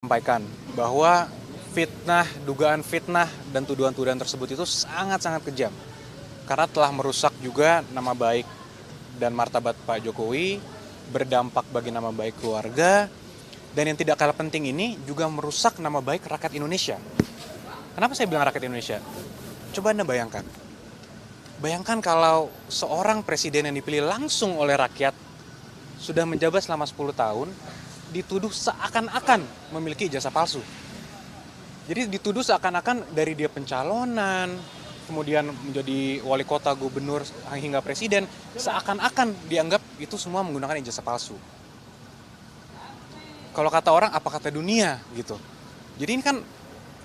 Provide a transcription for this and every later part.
Sampaikan bahwa dugaan fitnah dan tuduhan-tuduhan tersebut itu sangat-sangat kejam. Karena telah merusak juga nama baik dan martabat Pak Jokowi, berdampak bagi nama baik keluarga, dan yang tidak kalah penting ini juga merusak nama baik rakyat Indonesia. Kenapa saya bilang rakyat Indonesia? Coba Anda bayangkan. Bayangkan kalau seorang presiden yang dipilih langsung oleh rakyat sudah menjabat selama 10 tahun, dituduh seakan-akan memiliki ijazah palsu. Jadi dituduh seakan-akan dari dia pencalonan, kemudian menjadi wali kota, gubernur, hingga presiden, seakan-akan dianggap itu semua menggunakan ijazah palsu. Kalau kata orang, apa kata dunia gitu. Jadi ini kan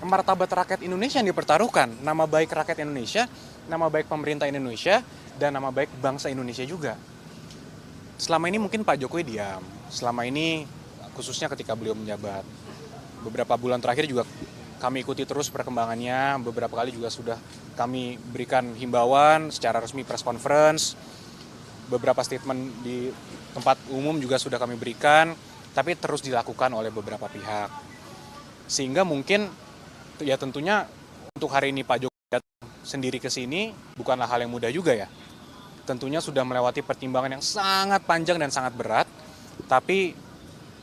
martabat rakyat Indonesia yang dipertaruhkan, nama baik rakyat Indonesia, nama baik pemerintah Indonesia, dan nama baik bangsa Indonesia juga. Selama ini mungkin Pak Jokowi diam, selama ini khususnya ketika beliau menjabat. Beberapa bulan terakhir juga kami ikuti terus perkembangannya, beberapa kali juga sudah kami berikan himbauan secara resmi press conference, beberapa statement di tempat umum juga sudah kami berikan, tapi terus dilakukan oleh beberapa pihak. Sehingga mungkin ya tentunya untuk hari ini Pak Jokowi datang sendiri ke sini bukanlah hal yang mudah juga ya. Tentunya sudah melewati pertimbangan yang sangat panjang dan sangat berat, tapi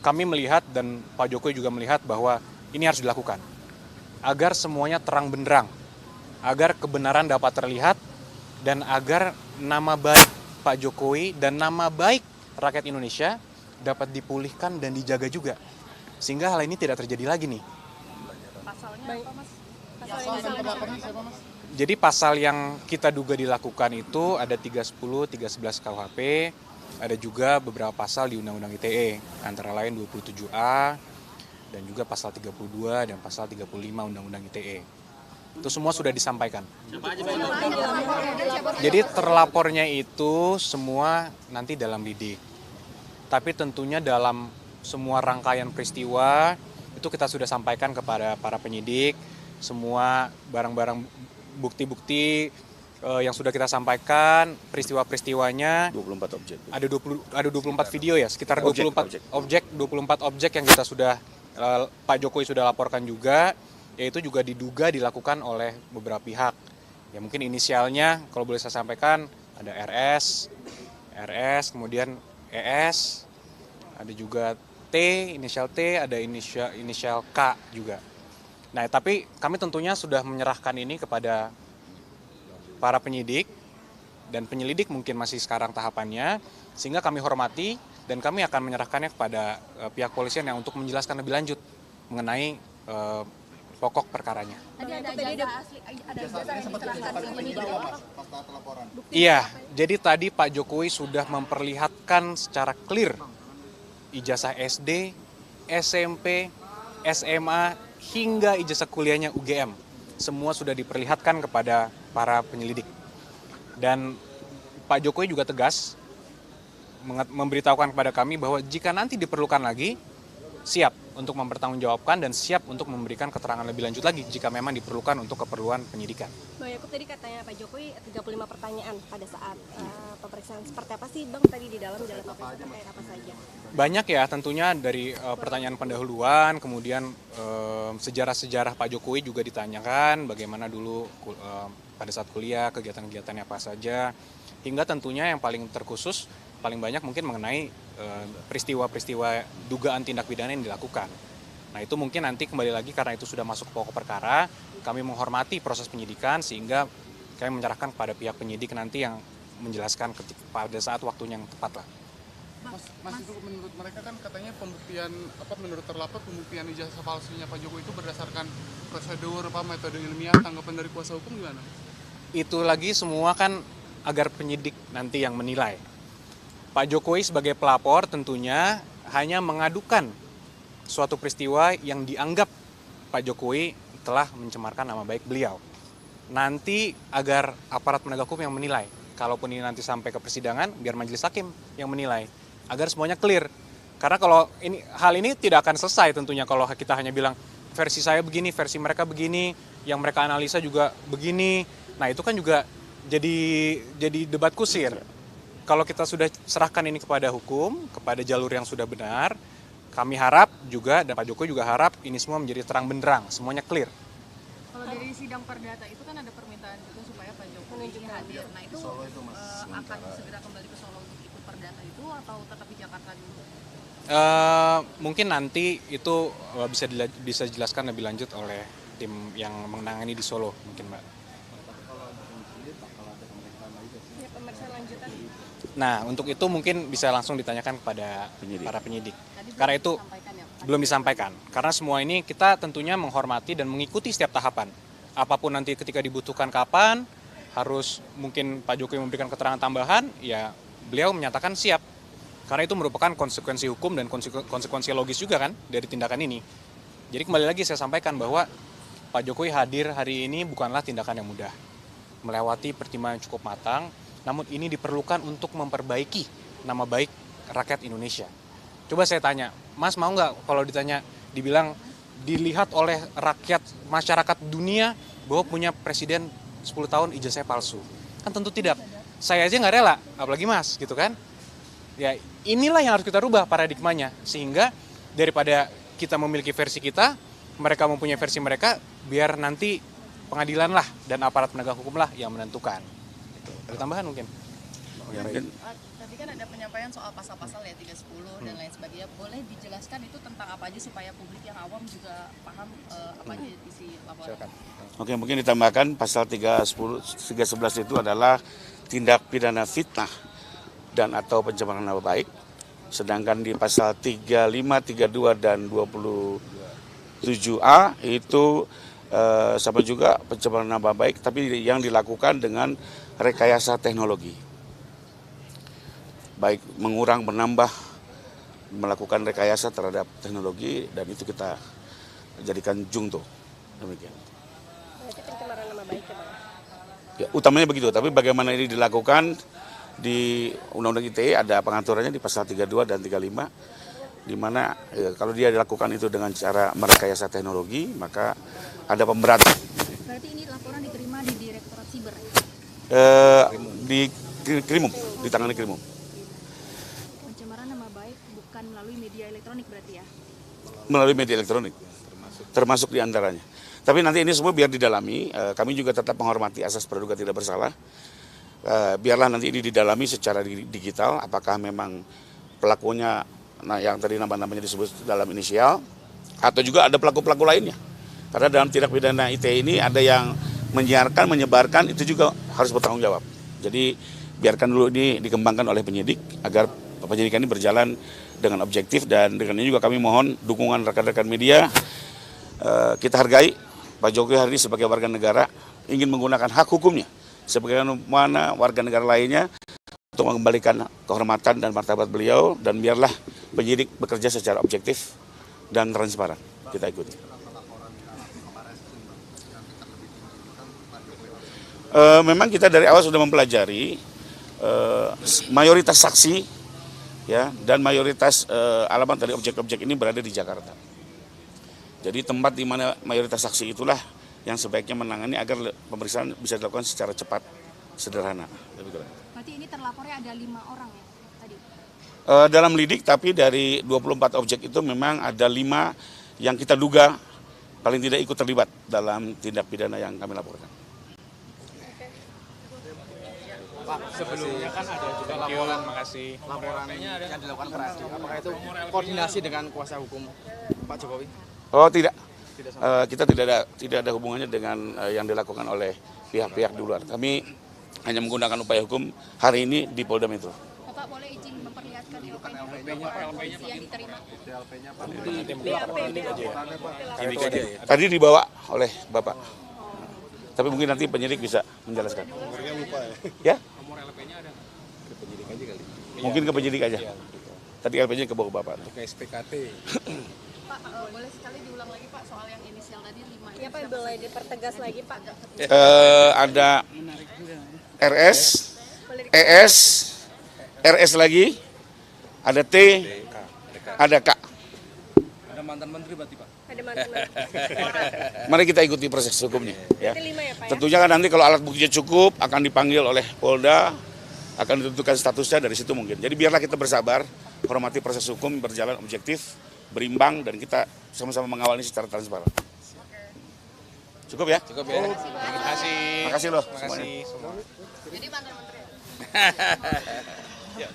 kami melihat dan Pak Jokowi juga melihat bahwa ini harus dilakukan agar semuanya terang benderang, agar kebenaran dapat terlihat, dan agar nama baik Pak Jokowi dan nama baik rakyat Indonesia dapat dipulihkan dan dijaga juga, sehingga hal ini tidak terjadi lagi nih. Pasalnya apa, Mas? Jadi pasal yang kita duga dilakukan itu ada 310, 311 KUHP, ada juga beberapa pasal di Undang-Undang ITE, antara lain 27A, dan juga pasal 32 dan pasal 35 Undang-Undang ITE. Itu semua sudah disampaikan. Jadi terlapornya itu semua nanti dalam lidik. Tapi tentunya dalam semua rangkaian peristiwa, itu kita sudah sampaikan kepada para penyidik, semua barang-barang bukti-bukti yang sudah kita sampaikan, peristiwa-peristiwanya 24 objek. ada 24 video ya, sekitar 24 objek yang kita sudah Pak Jokowi sudah laporkan juga, yaitu juga diduga dilakukan oleh beberapa pihak. Ya mungkin inisialnya kalau boleh saya sampaikan ada RS, kemudian ES, ada juga inisial T, ada inisial K juga. Nah, tapi kami tentunya sudah menyerahkan ini kepada para penyidik, dan penyelidik mungkin masih sekarang tahapannya, sehingga kami hormati dan kami akan menyerahkannya kepada pihak polisian yang untuk menjelaskan lebih lanjut mengenai pokok perkaranya. Iya, jadi tadi Pak Jokowi sudah memperlihatkan secara clear ijazah SD, SMP, SMA, hingga ijazah kuliahnya UGM. Semua sudah diperlihatkan kepada para penyelidik. Dan Pak Jokowi juga tegas memberitahukan kepada kami bahwa jika nanti diperlukan lagi, siap untuk mempertanggungjawabkan dan siap untuk memberikan keterangan lebih lanjut lagi jika memang diperlukan untuk keperluan penyidikan. Bang Yakub, tadi katanya Pak Jokowi 35 pertanyaan pada saat pemeriksaan. Seperti apa sih Bang tadi di dalam pemeriksaan terkait apa saja? Banyak ya, tentunya dari pertanyaan pendahuluan, kemudian sejarah-sejarah Pak Jokowi juga ditanyakan, bagaimana dulu pada saat kuliah, kegiatan-kegiatannya apa saja, hingga tentunya yang paling terkhusus, paling banyak mungkin mengenai peristiwa-peristiwa dugaan tindak pidana yang dilakukan. Nah itu mungkin nanti kembali lagi karena itu sudah masuk pokok perkara, kami menghormati proses penyidikan sehingga kami menyerahkan kepada pihak penyidik nanti yang menjelaskan pada saat waktunya yang tepat lah. Mas itu menurut mereka kan katanya pembuktian menurut terlapor pembuktian ijazah palsunya Pak Jokowi itu berdasarkan prosedur metode ilmiah, tanggapan dari kuasa hukum gimana? Itu lagi semua kan agar penyidik nanti yang menilai. Pak Jokowi sebagai pelapor tentunya hanya mengadukan suatu peristiwa yang dianggap Pak Jokowi telah mencemarkan nama baik beliau. Nanti agar aparat penegak hukum yang menilai. Kalaupun ini nanti sampai ke persidangan, biar majelis hakim yang menilai. Agar semuanya clear. Karena kalau hal ini tidak akan selesai tentunya kalau kita hanya bilang versi saya begini, versi mereka begini, yang mereka analisa juga begini. Nah itu kan juga jadi debat kusir. Kalau kita sudah serahkan ini kepada hukum, kepada jalur yang sudah benar, kami harap juga dan Pak Jokowi juga harap ini semua menjadi terang benderang, semuanya clear. Kalau dari sidang perdata itu kan ada permintaan juga supaya Pak Jokowi hadir. Nah itu akan segera kembali ke Solo untuk ikut perdata itu atau tetap di Jakarta dulu? Mungkin nanti itu bisa dijelaskan lebih lanjut oleh tim yang menangani di Solo mungkin Mbak. Ya, pemeriksaan lanjutan. Nah untuk itu mungkin bisa langsung ditanyakan kepada para penyidik. Karena itu Sampaikan ya. belum disampaikan. Karena semua ini kita tentunya menghormati dan mengikuti setiap tahapan. Apapun nanti ketika dibutuhkan kapan, harus mungkin Pak Jokowi memberikan keterangan tambahan, ya beliau menyatakan siap. Karena itu merupakan konsekuensi hukum dan konsekuensi logis juga kan dari tindakan ini. Jadi kembali lagi saya sampaikan bahwa Pak Jokowi hadir hari ini bukanlah tindakan yang mudah. Melewati pertimbangan yang cukup matang, namun ini diperlukan untuk memperbaiki nama baik rakyat Indonesia. Coba saya tanya, Mas mau nggak kalau dibilang dilihat oleh rakyat masyarakat dunia bahwa punya presiden 10 tahun ijazahnya palsu? Kan tentu tidak. Saya aja nggak rela, apalagi Mas gitu kan. Ya inilah yang harus kita rubah paradigmanya. Sehingga daripada kita memiliki versi kita, mereka mempunyai versi mereka, biar nanti pengadilan lah dan aparat penegak hukum lah yang menentukan. Ada tambahan mungkin? Tadi kan ada penyampaian soal pasal-pasal ya 310 dan lain sebagainya. Boleh dijelaskan itu tentang apa aja supaya publik yang awam juga paham apa aja isi laporan? Silakan. Oke, mungkin ditambahkan pasal 311 itu adalah tindak pidana fitnah dan atau pencemaran nama baik. Sedangkan di pasal 35, 32 dan 27A itu sama juga pencemaran nama baik tapi yang dilakukan dengan rekayasa teknologi. Baik mengurang, menambah, melakukan rekayasa terhadap teknologi dan itu kita jadikan jungto. Demikian. Berarti pencemaran nama baik ya Bang? Ya, utamanya begitu, tapi bagaimana ini dilakukan di Undang-Undang ITE ada pengaturannya di pasal 32 dan 35 di mana kalau dia dilakukan itu dengan cara merekayasa teknologi maka ada pemberatan. Berarti ini laporan diterima di Direktorat Siber ya? Di Krimum, di tangani Krimum. Pencemaran nama baik bukan melalui media elektronik berarti ya? Melalui media elektronik, termasuk di antaranya. Tapi nanti ini semua biar didalami, kami juga tetap menghormati asas praduga tidak bersalah. Biarlah nanti ini didalami secara digital, apakah memang pelakunya yang tadi nama-namanya disebut dalam inisial, atau juga ada pelaku-pelaku lainnya. Karena dalam tindak pidana ITE ini ada yang menyiarkan, menyebarkan, itu juga harus bertanggung jawab. Jadi biarkan dulu ini dikembangkan oleh penyidik agar penyidikan ini berjalan dengan objektif dan dengan ini juga kami mohon dukungan rekan-rekan media. Kita hargai Pak Jokowi hari ini sebagai warga negara ingin menggunakan hak hukumnya sebagaimana warga negara lainnya untuk mengembalikan kehormatan dan martabat beliau dan biarlah penyidik bekerja secara objektif dan transparan. Kita ikuti. Memang kita dari awal sudah mempelajari mayoritas saksi ya dan mayoritas alamat dari objek-objek ini berada di Jakarta. Jadi tempat di mana mayoritas saksi itulah yang sebaiknya menangani agar pemeriksaan bisa dilakukan secara cepat, sederhana. Berarti ini terlapornya ada 5 orang ya tadi? Dalam lidik tapi dari 24 objek itu memang ada 5 yang kita duga paling tidak ikut terlibat dalam tindak pidana yang kami laporkan. Pak, sebelumnya kan ada juga laporan, makasih. Laporan yang dilakukan ke Radio, apakah itu koordinasi dengan kuasa hukum Pak Jokowi? Oh tidak, kita tidak ada hubungannya dengan yang dilakukan oleh pihak-pihak di luar. Kami hanya menggunakan upaya hukum hari ini di Polda Metro. Bapak boleh izin memperlihatkan LP-nya yang diterima? Tadi dibawa oleh Bapak. Tapi mungkin nanti penyidik bisa menjelaskan. Ya? Mungkin ke penyidik aja. Tadi LP-nya ke bawah Bapak. Ke SPKT. Pak, boleh sekali diulang lagi Pak soal yang inisial tadi 5. Ya Pak, boleh dipertegas lagi Pak. Ada RS, ES, RS lagi, ada T, ada K. Ada mantan menteri berarti Pak? Ada mantan. Mari kita ikuti proses hukumnya. Ya. Berarti 5 ya Pak ya? Tentunya kan nanti kalau alat buktinya cukup akan dipanggil oleh Polda, akan ditentukan statusnya dari situ mungkin. Jadi biarlah kita bersabar, hormati proses hukum berjalan objektif berimbang, dan kita sama-sama mengawal ini secara transparan. Cukup ya? Cukup ya. Terima kasih. Makasih loh Terima semuanya. kasih semua. Jadi mantan menteri. Ya.